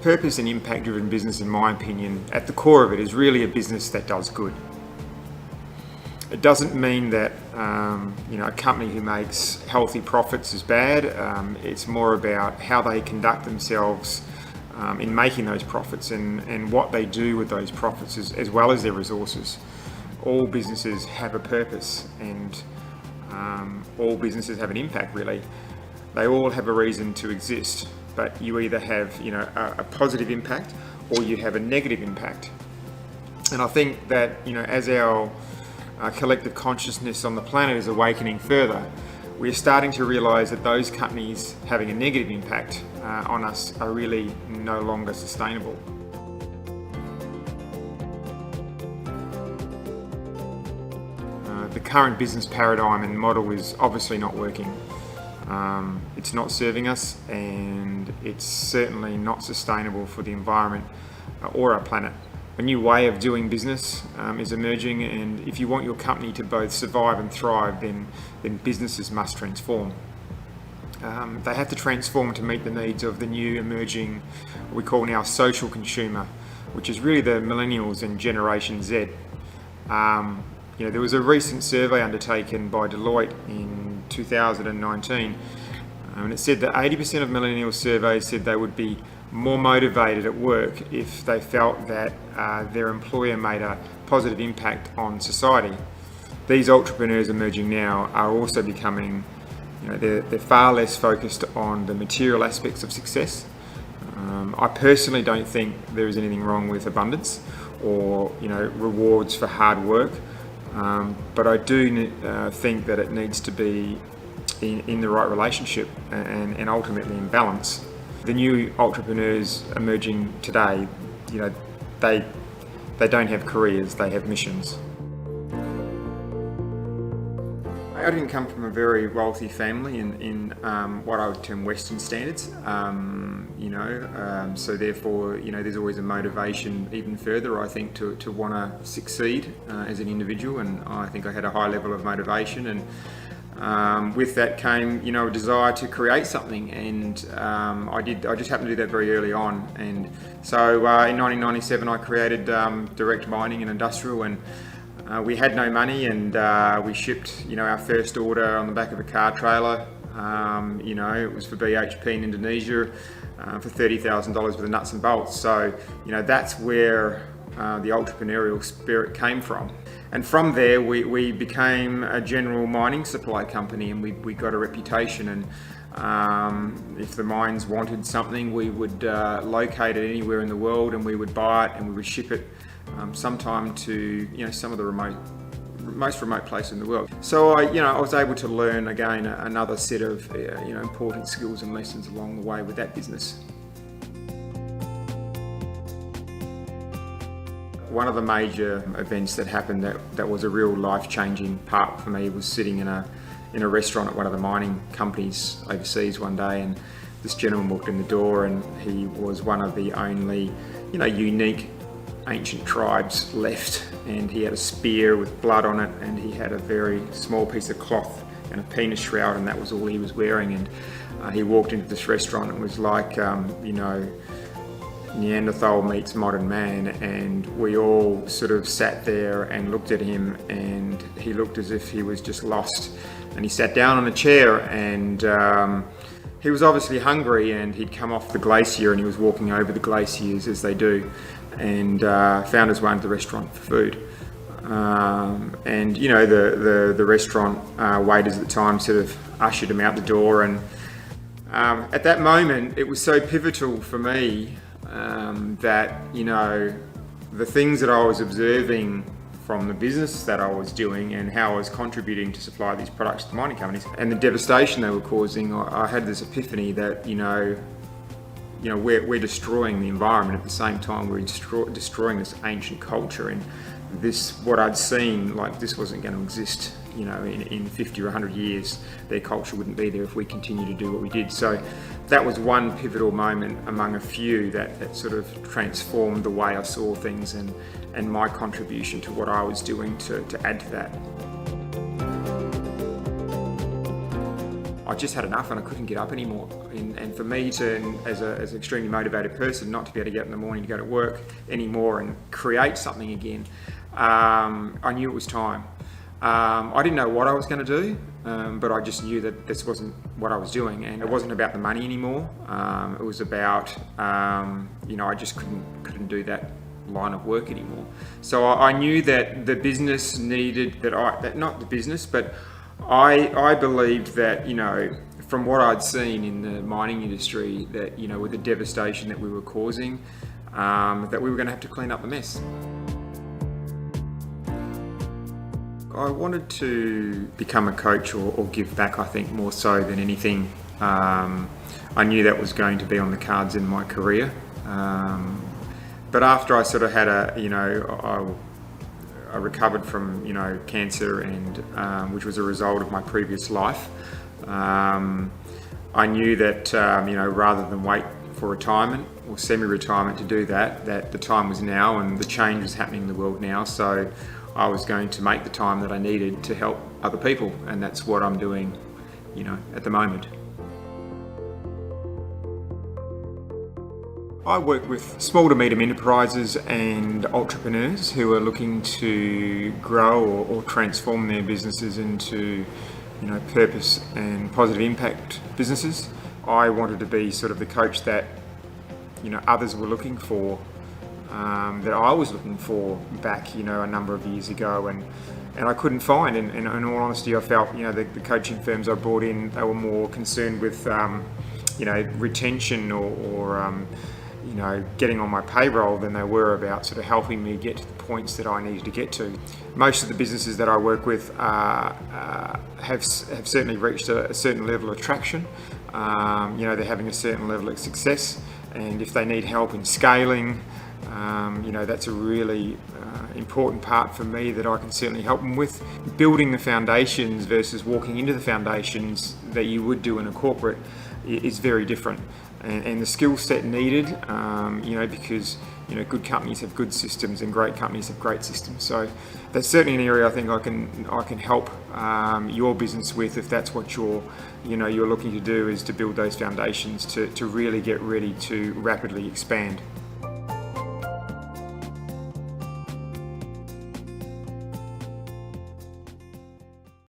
Purpose and impact-driven business, in my opinion, at the core of it is really a business that does good. It doesn't mean that a company who makes healthy profits is bad. It's more about how they conduct themselves in making those profits and what they do with those profits as well as their resources. All businesses have a purpose, and all businesses have an impact, really. They all have a reason to exist, but you either have a positive impact or you have a negative impact. And I think that as our collective consciousness on the planet is awakening further, we're starting to realise that those companies having a negative impact on us are really no longer sustainable. The current business paradigm and model is obviously not working. It's not serving us, and it's certainly not sustainable for the environment or our planet. A new way of doing business is emerging, and if you want your company to both survive and thrive, then businesses must transform. They have to transform to meet the needs of the new emerging, what we call now social consumer, which is really the millennials and Generation Z. There was a recent survey undertaken by Deloitte in 2019, and it said that 80% of millennials surveyed said they would be more motivated at work if they felt that their employer made a positive impact on society. These entrepreneurs emerging now are also becoming, they're far less focused on the material aspects of success. I personally don't think there is anything wrong with abundance or rewards for hard work, but I do think that it needs to be in the right relationship and ultimately in balance. The new entrepreneurs emerging today, they don't have careers, they have missions. I didn't come from a very wealthy family in what I would term Western standards, so therefore, there's always a motivation even further, I think, to want to succeed as an individual, and I think I had a high level of motivation, and with that came, a desire to create something, and I just happened to do that very early on. And so in 1997 I created Direct Mining and Industrial, and we had no money, and we shipped our first order on the back of a car trailer. It was for BHP in Indonesia for $30,000 with the nuts and bolts. So that's where the entrepreneurial spirit came from. And from there, we became a general mining supply company, and we got a reputation. And if the mines wanted something, we would locate it anywhere in the world, and we would buy it and we would ship it sometime to some of the most remote places in the world. So I was able to learn again another set of important skills and lessons along the way with that business. One of the major events that happened that was a real life-changing part for me was sitting in a restaurant at one of the mining companies overseas one day, and this gentleman walked in the door, and he was one of the only unique ancient tribes left, and he had a spear with blood on it, and he had a very small piece of cloth and a penis shroud, and that was all he was wearing. And he walked into this restaurant, and it was like Neanderthal meets modern man, and we all sort of sat there and looked at him, and he looked as if he was just lost. And he sat down on a chair, and he was obviously hungry, and he'd come off the glacier, and he was walking over the glaciers as they do, and found his way into the restaurant for food. And the restaurant waiters at the time sort of ushered him out the door, and at that moment it was so pivotal for me that the things that I was observing from the business that I was doing and how I was contributing to supply these products to mining companies and the devastation they were causing, I had this epiphany that we're destroying the environment at the same time we're destroying this ancient culture, and what I'd seen, this wasn't going to exist in 50 or 100 years. Their culture wouldn't be there if we continue to do what we did. So that was one pivotal moment among a few that sort of transformed the way I saw things and my contribution to what I was doing to add to that. I just had enough and I couldn't get up anymore. And for me to, as an extremely motivated person, not to be able to get up in the morning to go to work anymore and create something again, I knew it was time. I didn't know what I was going to do, but I just knew that this wasn't what I was doing, and it wasn't about the money anymore. It was about, I just couldn't do that line of work anymore. So I knew that the business needed not the business, but I believed that, from what I'd seen in the mining industry, that, with the devastation that we were causing, that we were going to have to clean up the mess. I wanted to become a coach or give back, I think, more so than anything. I knew that was going to be on the cards in my career. But after I sort of had I recovered from, cancer, and which was a result of my previous life. I knew that, rather than wait for retirement or semi-retirement to do that the time was now, and the change was happening in the world now. So I was going to make the time that I needed to help other people, and that's what I'm doing, at the moment. I work with small to medium enterprises and entrepreneurs who are looking to grow or transform their businesses into, purpose and positive impact businesses. I wanted to be sort of the coach that, others were looking for, that I was looking for back, a number of years ago, and I couldn't find. And in all honesty, I felt, the coaching firms I brought in, they were more concerned with, retention or getting on my payroll than they were about sort of helping me get to the points that I needed to get to. Most of the businesses that I work with have certainly reached a certain level of traction. They're having a certain level of success, and if they need help in scaling, that's a really important part for me that I can certainly help them with. Building the foundations versus walking into the foundations that you would do in a corporate is very different. And the skill set needed, because good companies have good systems and great companies have great systems. So that's certainly an area I think I can help your business with, if that's what you're looking to do, is to build those foundations to really get ready to rapidly expand.